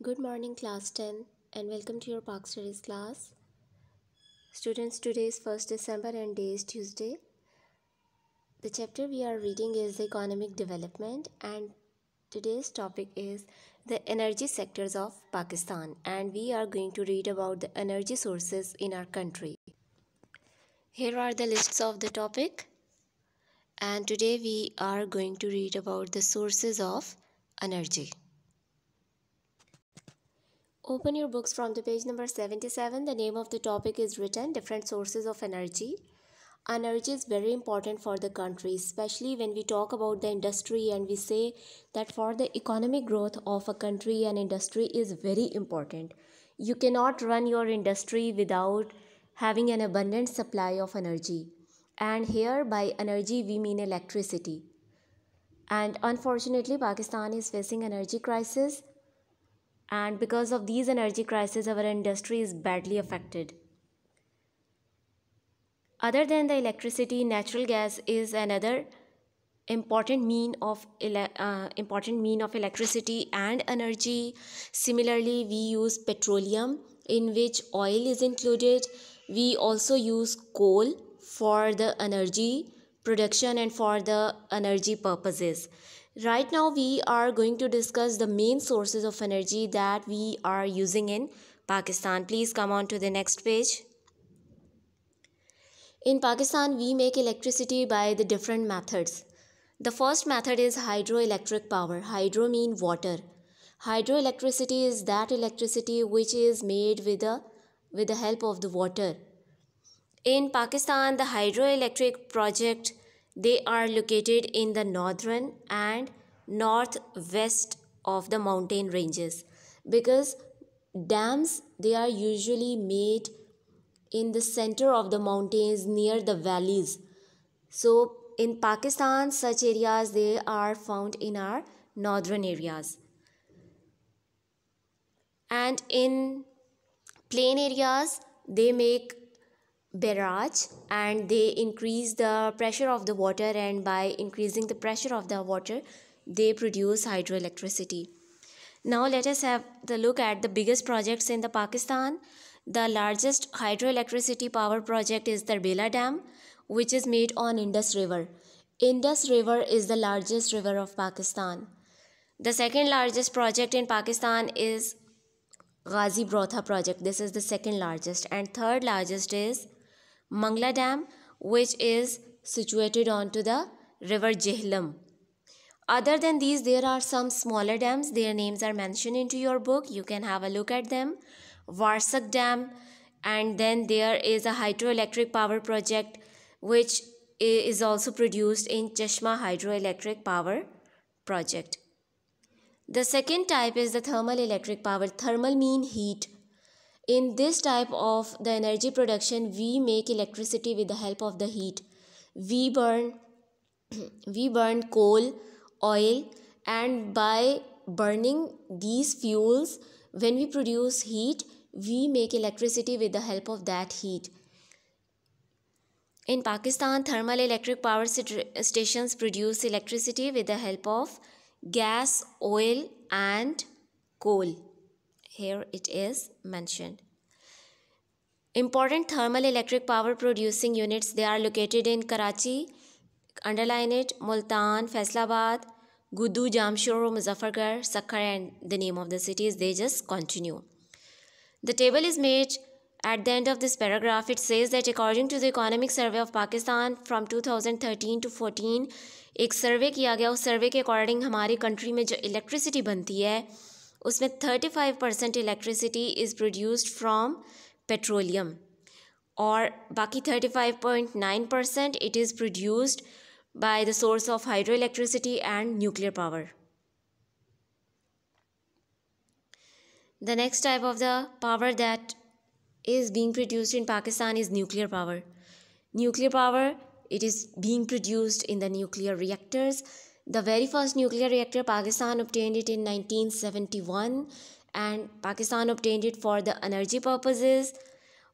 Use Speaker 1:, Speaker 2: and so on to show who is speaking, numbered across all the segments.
Speaker 1: Good morning, class 10, and welcome to your Park Studies class. Students, today is 1st December and day is Tuesday. The chapter we are reading is Economic Development, and today's topic is the energy sectors of Pakistan, and we are going to read about the energy sources in our country. Here are the lists of the topic, and today we are going to read about the sources of energy. Open your books from the page number 77. The name of the topic is written Different Sources of Energy. Energy is very important for the country, especially when we talk about the industry and we say that for the economic growth of a country, an industry is very important. You cannot run your industry without having an abundant supply of energy. And here by energy we mean electricity. And unfortunately, Pakistan is facing energy crisis, and because of these energy crises our industry is badly affected. Other than the electricity, natural gas is another important mean of electricity and energy. Similarly, we use petroleum, in which oil is included. We also use coal for the energy production and for the energy purposes. Right now we are going to discuss the main sources of energy that we are using in Pakistan. Please come on to the next page. In Pakistan, we make electricity by the different methods. The first method is hydroelectric power. Hydro mean water. Hydroelectricity is that electricity which is made with the help of the water. In Pakistan, the hydroelectric project, they are located in the northern and northwest of the mountain ranges, because dams, they are usually made in the center of the mountains near the valleys. So in Pakistan, such areas they are found in our northern areas. And in plain areas, they make barrage and they increase the pressure of the water, and by increasing the pressure of the water, they produce hydroelectricity. Now let us have the look at the biggest projects in the Pakistan. The largest hydroelectricity power project is the Bela Dam, which is made on Indus River. Indus River is the largest river of Pakistan. The second largest project in Pakistan is Ghazi Brotha project. This is the second largest, and third largest is Mangla Dam, which is situated onto the river Jihlam. Other than these, there are some smaller dams. Their names are mentioned into your book. You can have a look at them. Varsak Dam, and then there is a hydroelectric power project which is also produced in Chashma Hydroelectric Power Project. The second type is the thermal electric power. Thermal mean heat. In this type of the energy production, we make electricity with the help of the heat. We burn we burn coal, oil, and by burning these fuels, when we produce heat, we make electricity with the help of that heat. In Pakistan, thermal electric power stations produce electricity with the help of gas, oil, and coal. Here it is mentioned. Important thermal electric power producing units, they are located in Karachi, underline it, Multan, Faisalabad, Gudu, Jamshoro, Muzaffargarh, Sakkar, and the name of the cities, they just continue. The table is made at the end of this paragraph. It says that according to the Economic Survey of Pakistan from 2013 to 14, एक सर्वे किया गया. उस सर्वे के according हमारी country में जो electricity बनती है उसमें 35% electricity is produced from petroleum, और बाकी 35.9% it is produced by the source of hydroelectricity and nuclear power. The next type of the power that is being produced in Pakistan is nuclear power. Nuclear power, it is being produced in the nuclear reactors. The very first nuclear reactor, Pakistan obtained it in 1971, and Pakistan obtained it for the energy purposes.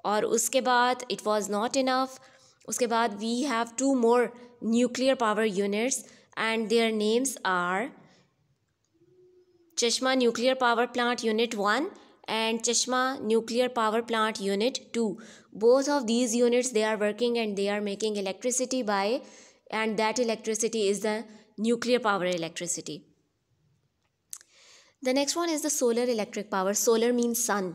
Speaker 1: और उसके बाद it was not enough. उसके बाद we have two more nuclear power units, and their names are Chashma Nuclear Power Plant Unit 1 and Chashma Nuclear Power Plant Unit 2. Both of these units, they are working and they are making electricity by, and that electricity is the nuclear power electricity. The next one is the solar electric power. Solar means sun.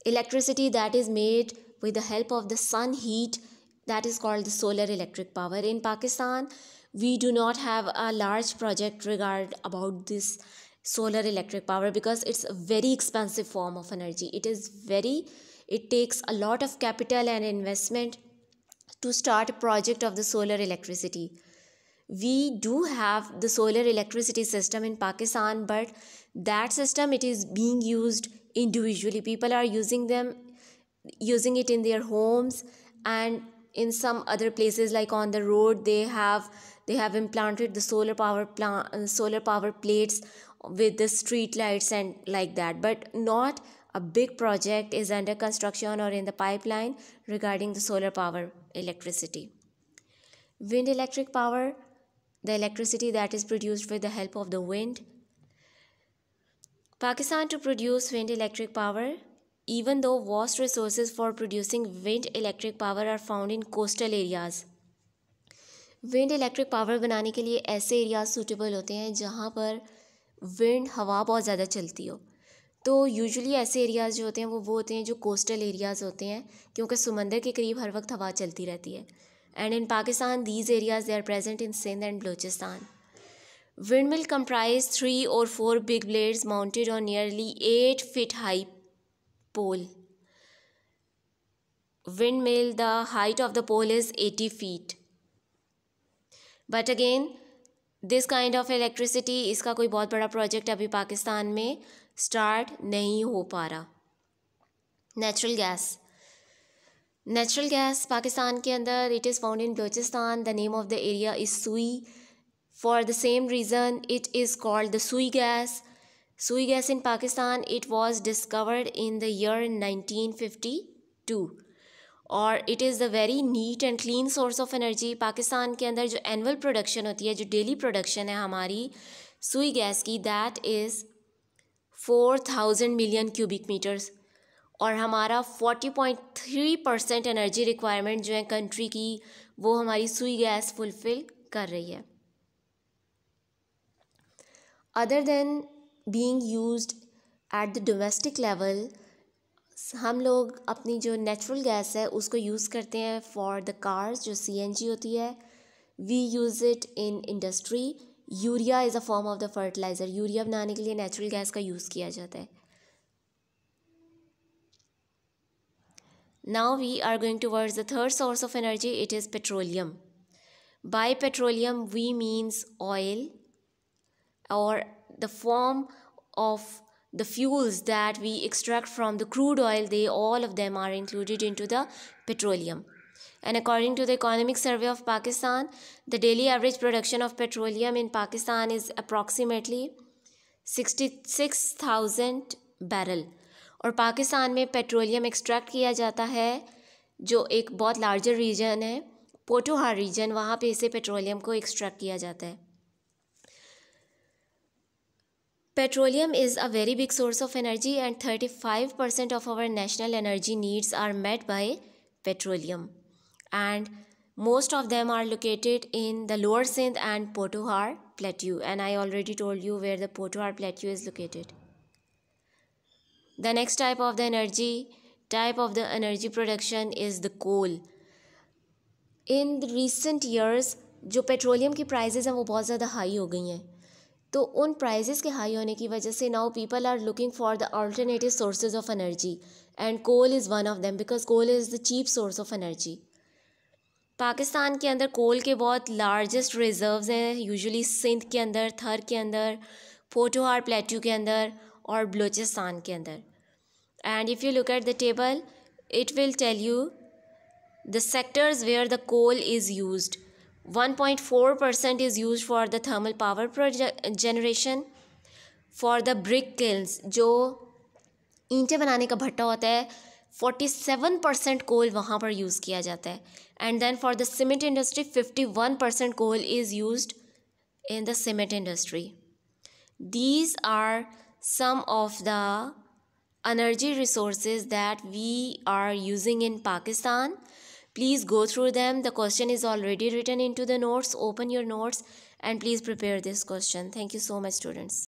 Speaker 1: Electricity that is made with the help of the sun heat, that is called the solar electric power. In Pakistan, we do not have a large project regard about this solar electric power because it's a very expensive form of energy. It takes a lot of capital and investment to start a project of the solar electricity. We do have the solar electricity system in Pakistan, but that system, it is being used individually. People are using it in their homes, and in some other places like on the road they have implanted the solar power plates with the street lights and like that, but not a big project is under construction or in the pipeline regarding the solar power electricity. Wind electric power, the electricity that is produced with the help of the wind. Pakistan to produce wind electric power, even though vast resources for producing wind electric power are found in coastal areas. Wind electric power बनाने के लिए ऐसे areas suitable होते हैं जहाँ पर wind हवा बहुत ज़्यादा चलती हो. तो यूजुअली ऐसे एरियाज़ जो होते हैं वो होते हैं जो कोस्टल एरियाज़ होते हैं, क्योंकि समंदर के करीब हर वक्त हवा चलती रहती है. And in Pakistan these areas they are present in Sindh and Balochistan. Windmill comprise 3 or 4 big blades mounted on nearly 8 feet high pole. Windmill, the height of the pole is 80 feet. But again, this kind of electricity, इसका कोई बहुत बड़ा project अभी पाकिस्तान में start नहीं हो पा रहा. Natural gas पाकिस्तान के अंदर it is found in Balochistan. The name of the area is Sui. For the same reason, it is called the Sui gas. Sui gas in Pakistan, it was discovered in the year 1952. और it is the very neat and clean source of energy. Pakistan के अंदर जो annual production होती है, जो daily production है हमारी सुई गैस की, that is 4000 million cubic meters. और हमारा 40.3% एनर्जी रिक्वायरमेंट जो है कंट्री की, वो हमारी सुई गैस फुलफ़िल कर रही है. Other than being used at the domestic level, हम लोग अपनी जो नेचुरल गैस है उसको यूज़ करते हैं फॉर द कार्स, जो CNG होती है. We use it in industry. Urea is a form of the fertiliser. Urea बनाने के लिए नेचुरल गैस का यूज़ किया जाता है. Now we are going towards the third source of energy. It is petroleum. By petroleum we means oil, or the form of the fuels that we extract from the crude oil. All of them are included into the petroleum. And according to the Economic Survey of Pakistan, the daily average production of petroleum in Pakistan is approximately 66,000 barrel. और पाकिस्तान में petroleum extract किया जाता है, जो एक बहुत larger reason है, Potohar reason, वहाँ पे इसे पेट्रोलियम को एक्सट्रैक्ट किया जाता है. Petroleum is a very big source of energy, and 35% of our national energy needs are met by petroleum. And most of them are located in the Lower Sindh and Potohar Plateau. And I already told you where the Potohar Plateau is located. The next type of the energy production is the coal. In the recent years, जो petroleum की prices हैं वो बहुत ज़्यादा high हो गई हैं. तो उन प्राइसेस के हाई होने की वजह से now people are looking for the alternative sources of energy, and coal is one of them because coal is the cheap source of energy. Pakistan के अंदर कोल के बहुत लार्जेस्ट रिजर्व्स हैं, यूजुअली सिंध के अंदर, थर के अंदर, पोटोहार प्लेट्यू के अंदर और बलूचिस्तान के अंदर. And if you look at the table, it will tell you the sectors where the coal is used. 1.4% is used for the thermal power generation. For the brick kilns, जो ईंटें बनाने का भट्टा होता है, 47% कोल वहाँ पर यूज़ किया जाता है. And then for the cement industry 51% coal is used in the cement industry. These are some of the energy resources that we are using in Pakistan. Please go through them. The question is already written into the notes. Open your notes and please prepare this question. Thank you so much, students.